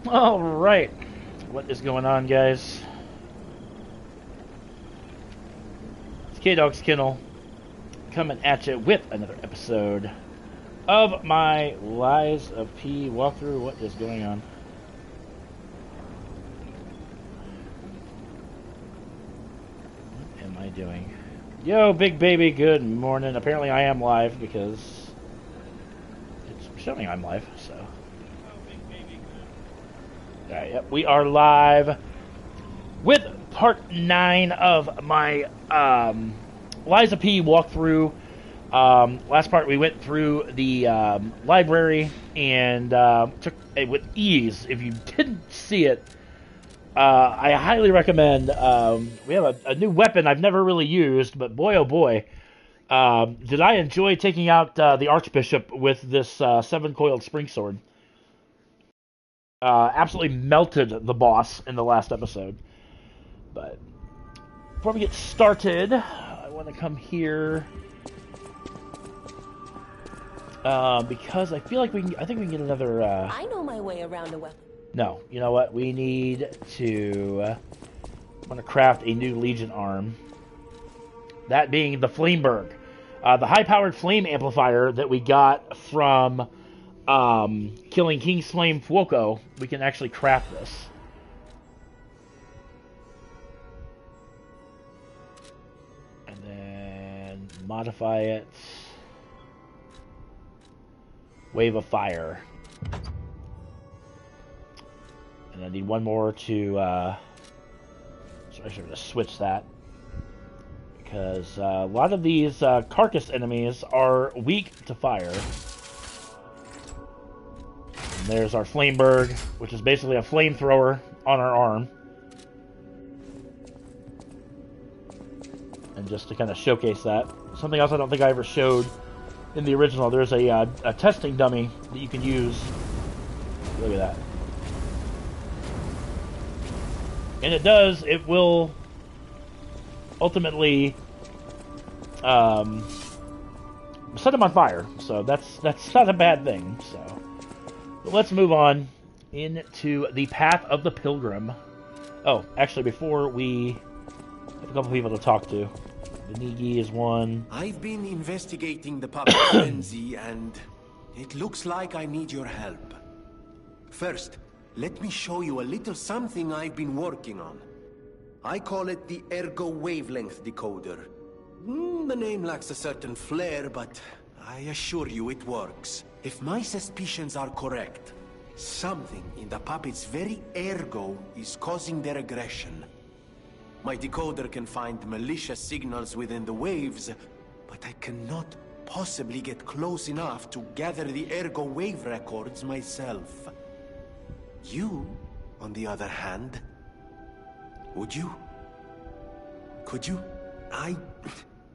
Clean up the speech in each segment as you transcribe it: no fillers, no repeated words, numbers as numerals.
Alright. What is going on, guys? It's K-Dog's Kennel coming at you with another episode of my Lies of P walkthrough. What is going on? What am I doing? Yo, big baby, good morning. Apparently I am live because it's showing I'm live, so. Alright, yep, we are live with part 9 of my Lies of P walkthrough. Last part we went through the library and took it with ease. If you didn't see it, I highly recommend. We have a new weapon I've never really used, but boy oh boy, did I enjoy taking out the Archbishop with this 7-coiled spring sword. Absolutely melted the boss in the last episode. But before we get started, I want to come here because I feel like I think we can get another. I know my way around a weapon. No, you know what? We need to. I'm going to craft a new Legion arm. That being the Flameberg, the high-powered flame amplifier that we got from killing King's Flame Fuoco. We can actually craft this. And then modify it. Wave of Fire. And I need one more to, so I should just switch that. Because a lot of these carcass enemies are weak to fire. And there's our Flameberg, which is basically a flamethrower on our arm. And just to kind of showcase that. Something else I don't think I ever showed in the original, there's a testing dummy that you can use. Look at that. And it will ultimately set them on fire. So that's not a bad thing. So but let's move on into the Path of the Pilgrim. Oh, actually, before we have a couple people to talk to. The Nigi is one. I've been investigating the puppet frenzy, and it looks like I need your help. First, let me show you a little something I've been working on. I call it the Ergo Wavelength Decoder. The name lacks a certain flair, but I assure you it works. If my suspicions are correct, something in the puppet's very ergo is causing their aggression. My decoder can find malicious signals within the waves, but I cannot possibly get close enough to gather the ergo wave records myself. You, on the other hand, would you? Could you? I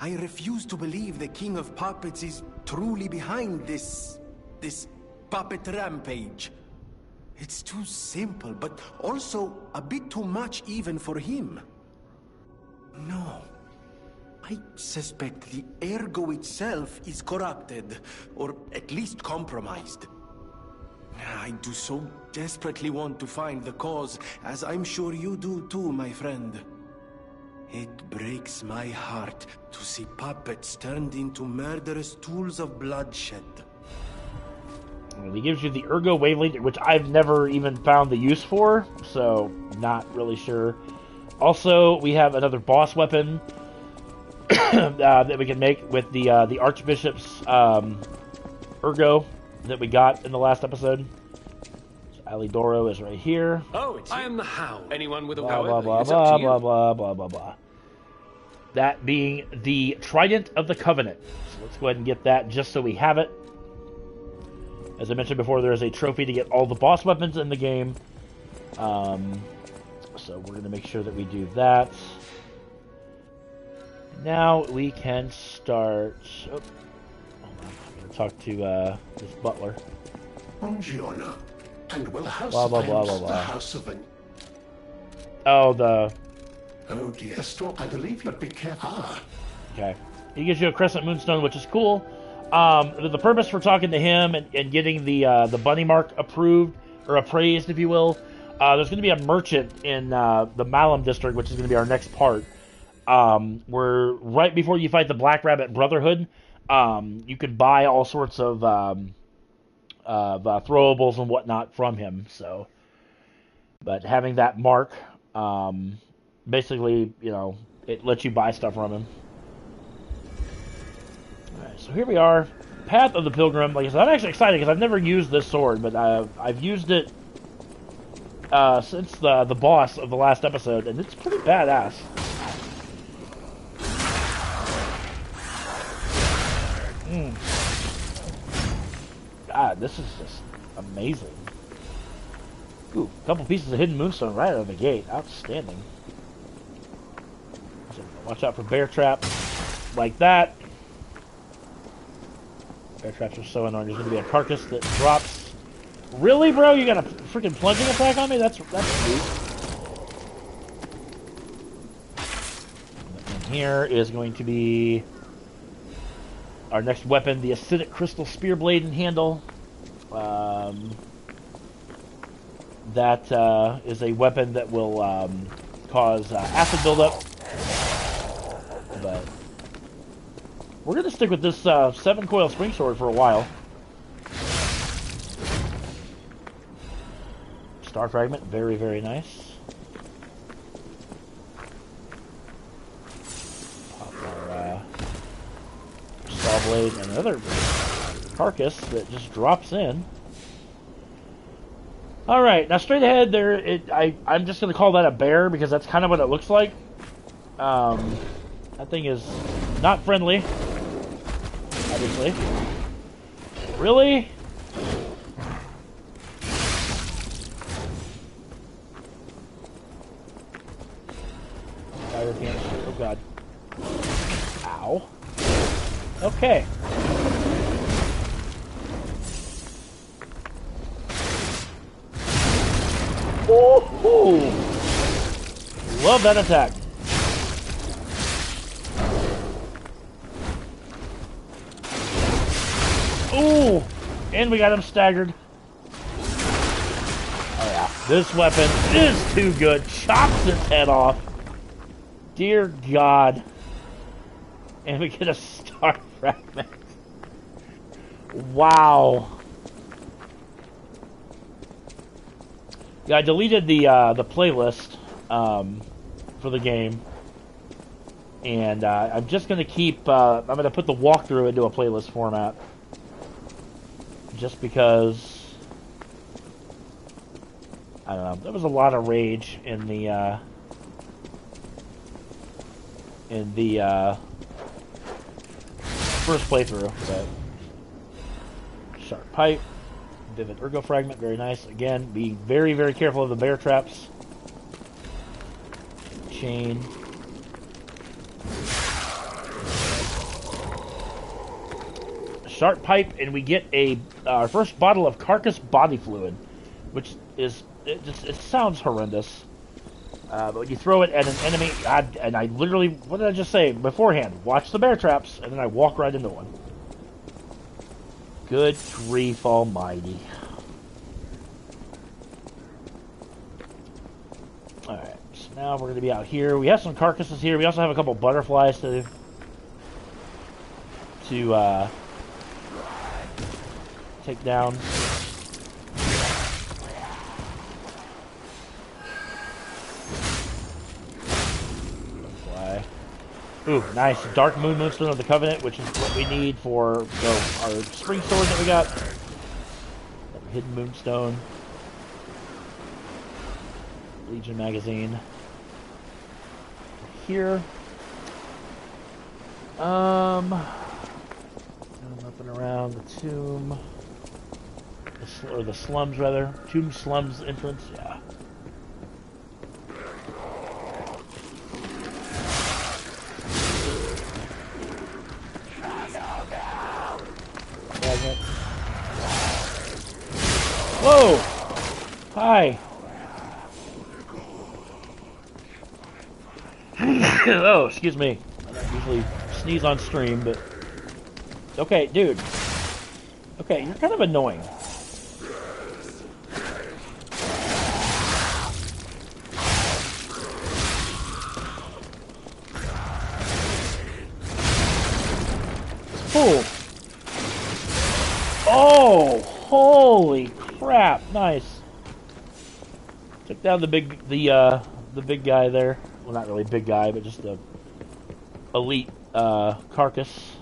refuse to believe the King of Puppets is truly behind this puppet rampage. It's too simple, but also a bit too much even for him. No. I suspect the ergo itself is corrupted, or at least compromised. I do so desperately want to find the cause, as I'm sure you do too, my friend. It breaks my heart to see puppets turned into murderous tools of bloodshed. Well, he gives you the Ergo Wavelength, which I've never even found the use for, so not really sure. Also, we have another boss weapon that we can make with the Archbishop's Ergo that we got in the last episode. So Alidoro is right here. Oh, I am the Hound. Anyone with a blah, power? blah, blah, blah, blah, blah, blah, blah. That being the Trident of the Covenant. So let's go ahead and get that just so we have it. As I mentioned before, there is a trophy to get all the boss weapons in the game. So we're going to make sure that we do that. Now we can start. Oh, hold on. I'm going to talk to this butler. Buongiorno, and will House Blah, blah, of blah, Vance blah, the blah. House of Oh, the. Oh dear, Stork, I believe you'd be careful. Okay. He gives you a Crescent Moonstone, which is cool. The purpose for talking to him and getting the bunny mark approved or appraised, if you will. There's going to be a merchant in the Malum District, which is going to be our next part. Where right before you fight the Black Rabbit Brotherhood, you can buy all sorts of throwables and whatnot from him. So, but having that mark, basically, you know, it lets you buy stuff from him. All right, so here we are, Path of the Pilgrim. Like I said, I'm actually excited because I've never used this sword, but I've used it since the boss of the last episode, and it's pretty badass. God, this is just amazing. Ooh, a couple pieces of hidden moonstone right out of the gate. Outstanding. So watch out for bear traps like that. Bear traps are so annoying. There's going to be a carcass that drops. Really, bro? You got a freaking plunging attack on me? That's sweet. And here is going to be our next weapon, the acidic crystal spear blade and handle. That is a weapon that will cause acid buildup. But we're going to stick with this 7-coil spring sword for a while. Star fragment, very, very nice. Pop our saw blade and another carcass that just drops in. Alright, now straight ahead there, I'm just going to call that a bear because that's kind of what it looks like. That thing is not friendly, obviously. Really? Fire canister, oh god. Ow. Okay. Ooh. Love that attack. Ooh, and we got him staggered. Oh yeah, this weapon is too good. Chops its head off. Dear God. And we get a star fragment. Wow. Yeah, I deleted the playlist for the game, and I'm just gonna keep. I'm gonna put the walkthrough into a playlist format, just because I don't know. There was a lot of rage in the first playthrough. But sharp pipe. Vivid Ergo Fragment, very nice. Again, be very, very careful of the bear traps. Chain. Sharp Pipe, and we get our first bottle of Carcass Body Fluid, which is, it sounds horrendous. But when you throw it at an enemy, and I literally, what did I just say beforehand? Watch the bear traps, and then I walk right into one. Good grief almighty. Alright, so now we're going to be out here. We have some carcasses here. We also have a couple butterflies to take down. Butterfly. Ooh, nice. Dark Moonstone of the Covenant, which is what we need for our spring sword that we got. Hidden Moonstone. Legion magazine. Here. Nothing around the tomb. Or the slums, rather. Tomb slums entrance, yeah. Whoa! Hi! Oh, excuse me. I don't usually sneeze on stream, but... Okay, dude. Okay, you're kind of annoying. full. Oh, holy crap! Nice. Took down the big guy there. Well, not really big guy, but just the elite carcass.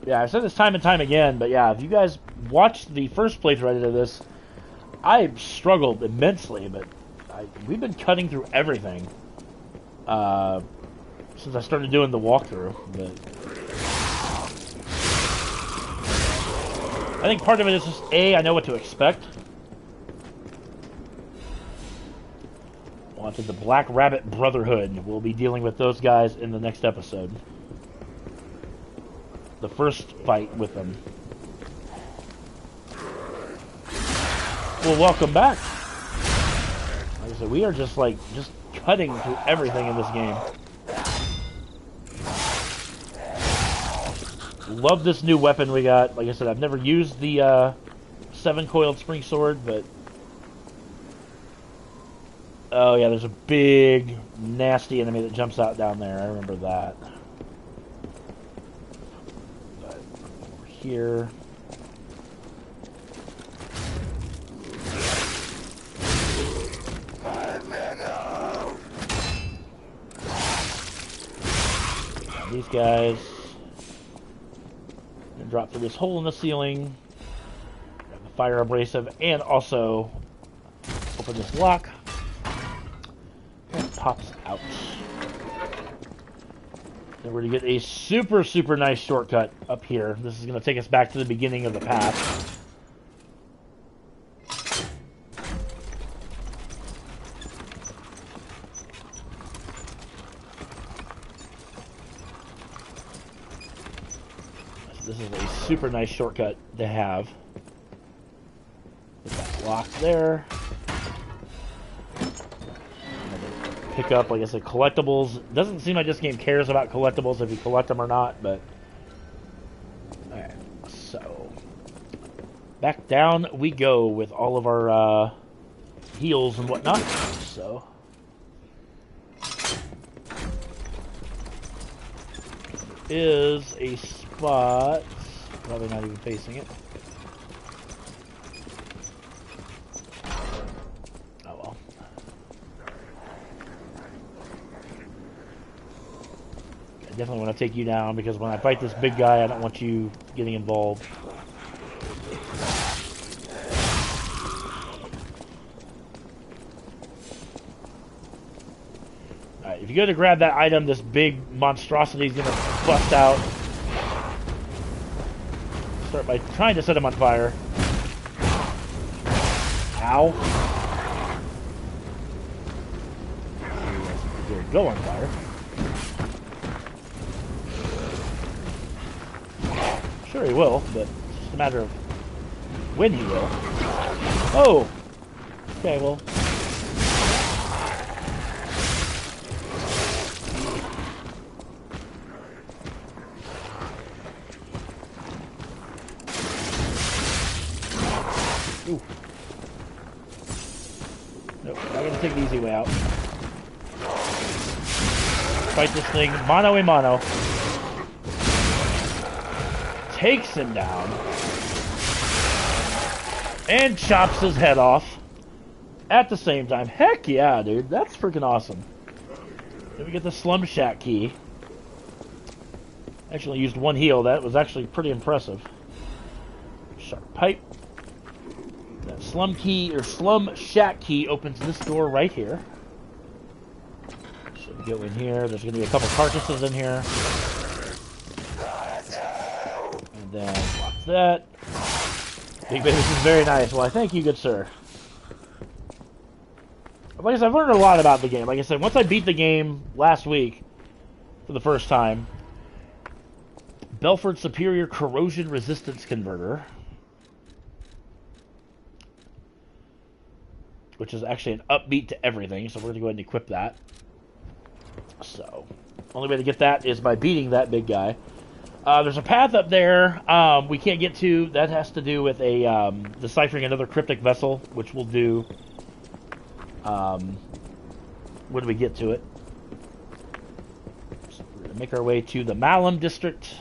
Yeah, I've said this time and time again, but yeah, if you guys watched the first playthrough I did of this, I struggled immensely, but we've been cutting through everything since I started doing the walkthrough. But I think part of it is just I know what to expect. On to the Black Rabbit Brotherhood. We'll be dealing with those guys in the next episode. The first fight with them. Well, welcome back. Like I said, we are just cutting through everything in this game. Love this new weapon we got. Like I said, I've never used the 7-coiled spring sword, but oh yeah, there's a big, nasty enemy that jumps out down there. I remember that. But over here. These guys. And drop through this hole in the ceiling. Grab the fire abrasive, and also open this lock. Pops out. Then we're going to get a super, super nice shortcut up here. This is going to take us back to the beginning of the path. So this is a super nice shortcut to have. Put that lock there. Pick up, like I said, collectibles. Doesn't seem like this game cares about collectibles if you collect them or not, but alright, so back down we go with all of our heals and whatnot. So there is a spot, probably not even facing it. I definitely want to take you down because when I fight this big guy, I don't want you getting involved. Alright, if you go to grab that item, this big monstrosity is going to bust out. Start by trying to set him on fire. Ow. Go on fire. Sure he will, but it's just a matter of when he will. Oh! Okay, well. Ooh. Nope, not gonna take the easy way out. Fight this thing mano a mano. Takes him down and chops his head off at the same time. Heck yeah, dude. That's freaking awesome. Then we get the Slum Shack key. Actually used one heal. That was actually pretty impressive. Sharp pipe. That Slum Shack key opens this door right here. So we go in here. There's going to be a couple carcasses in here. Then block that. Big baby, this is very nice. Well, I thank you, good sir. Like I said, I've learned a lot about the game. Like I said, once I beat the game last week for the first time, Belford Superior Corrosion Resistance Converter, which is actually an upbeat to everything, so we're going to go ahead and equip that. So, only way to get that is by beating that big guy. There's a path up there we can't get to. That has to do with deciphering another cryptic vessel, which we'll do when we get to it. gonna make our way to the Malum District.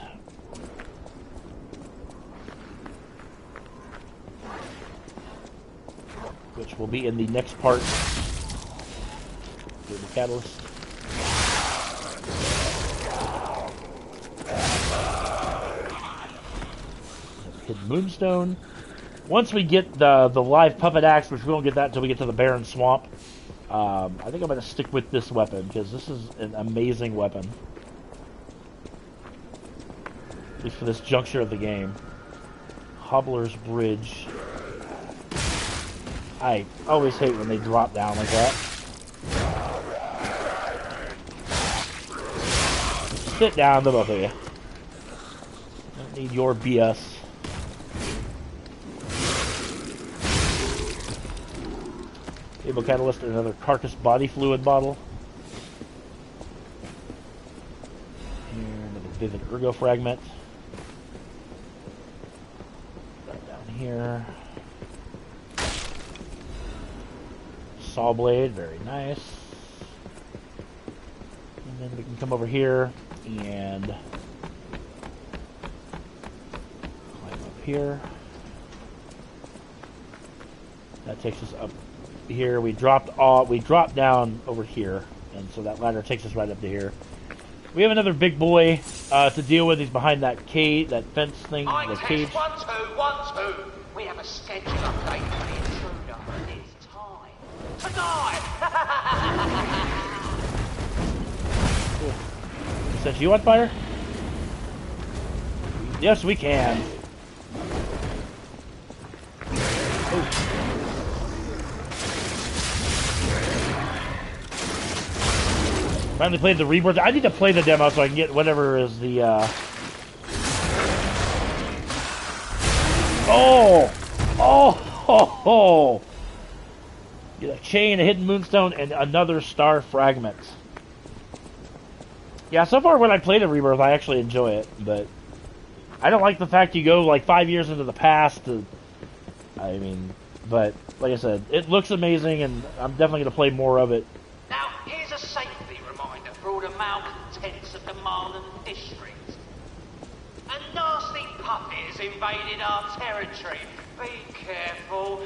Which will be in the next part. Get the catalyst. Hidden Moonstone. Once we get the live puppet axe, which we won't get that until we get to the Barren Swamp, I think I'm going to stick with this weapon, because this is an amazing weapon. At least for this juncture of the game. Hobbler's Bridge. I always hate when they drop down like that. Sit down, the both of you. Don't need your BS. Able Catalyst and another Carcass Body Fluid bottle. Here, another Vivid Ergo Fragment. Right down here. Saw Blade, very nice. And then we can come over here and climb up here. That takes us up here. We dropped down over here, and so that ladder takes us right up to here. We have another big boy to deal with. He's behind that cage, that fence thing, the cage. 1, 2, 1, 2. We have a schedule update for the intruder. It's time to die. Cool. Set you on fire? Yes, we can. Oh. Finally played the Rebirth. I need to play the demo so I can get whatever is the, Oh! Get a chain, a hidden moonstone, and another star fragment. Yeah, so far when I play the Rebirth, I actually enjoy it, but I don't like the fact you go like 5 years into the past. I mean, but like I said, it looks amazing, and I'm definitely going to play more of it. Now, here's a safety reminder for all the malcontents of the Malum District. A nasty puppet has invaded our territory. Be careful.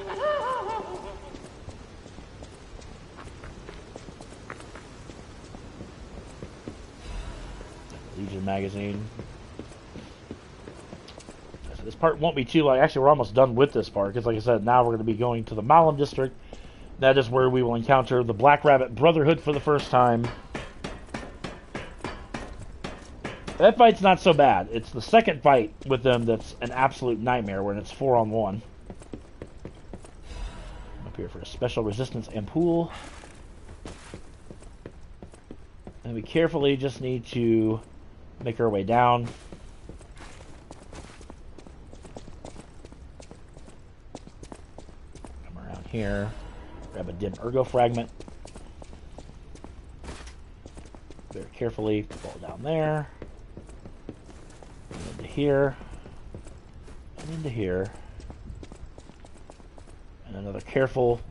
Legion magazine. So this part won't be too long. Actually, we're almost done with this part, because like I said, now we're going to be going to the Malum District. That is where we will encounter the Black Rabbit Brotherhood for the first time. That fight's not so bad. It's the second fight with them that's an absolute nightmare, when it's 4-on-1. Up here for a special resistance ampoule. And we carefully just need to make our way down. Come around here. Grab a dim ergo fragment. Very carefully fall down there. Into here. And into here. And another careful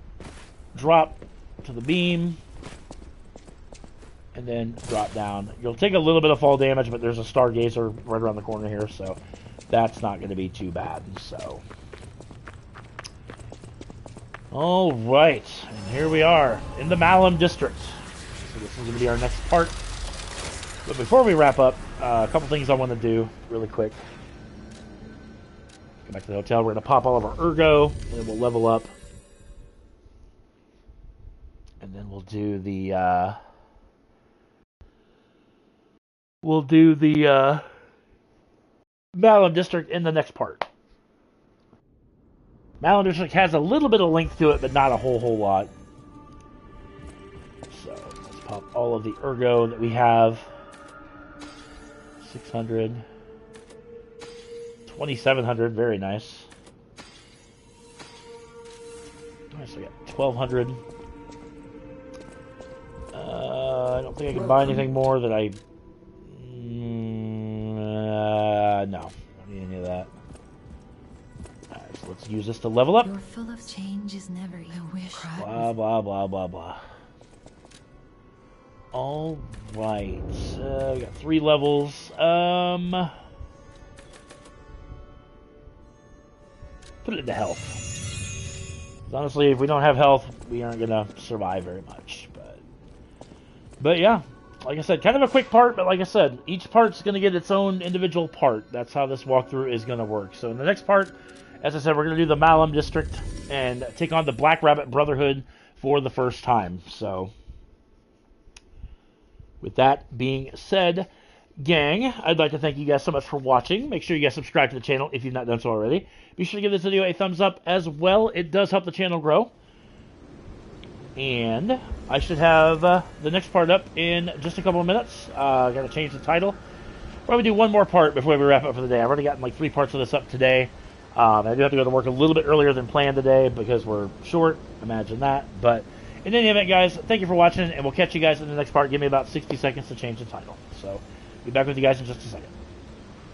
drop to the beam. And then drop down. You'll take a little bit of fall damage, but there's a stargazer right around the corner here, so that's not going to be too bad. So, all right, and here we are in the Malum District. So this is going to be our next part. But before we wrap up, a couple things I want to do really quick. Go back to the hotel. We're going to pop all of our ergo, and then we'll level up, and then we'll do the. We'll do the Malum District in the next part. Malum District has a little bit of length to it, but not a whole lot. So let's pop all of the ergo that we have. 600. 2700, very nice. Nice, I got 1200. I don't think I can buy anything more that I... no, don't need any of that. Alright, so let's use this to level up. You're full of change is never your wish. Blah, blah, blah, blah, blah. All right. We got 3 levels. Put it into health. 'Cause honestly, if we don't have health, we aren't gonna survive very much. But yeah, like I said, kind of a quick part. But like I said, each part's gonna get its own individual part. That's how this walkthrough is gonna work. So in the next part, as I said, we're gonna do the Malum District and take on the Black Rabbit Brotherhood for the first time. So with that being said, gang, I'd like to thank you guys so much for watching. Make sure you guys subscribe to the channel if you've not done so already. Be sure to give this video a thumbs up as well. It does help the channel grow. And I should have the next part up in just a couple of minutes. I got to change the title. Probably do one more part before we wrap up for the day. I've already gotten like 3 parts of this up today. I do have to go to work a little bit earlier than planned today because we're short. Imagine that. But in any event, guys, thank you for watching, and we'll catch you guys in the next part. Give me about 60 seconds to change the title. So, be back with you guys in just a second.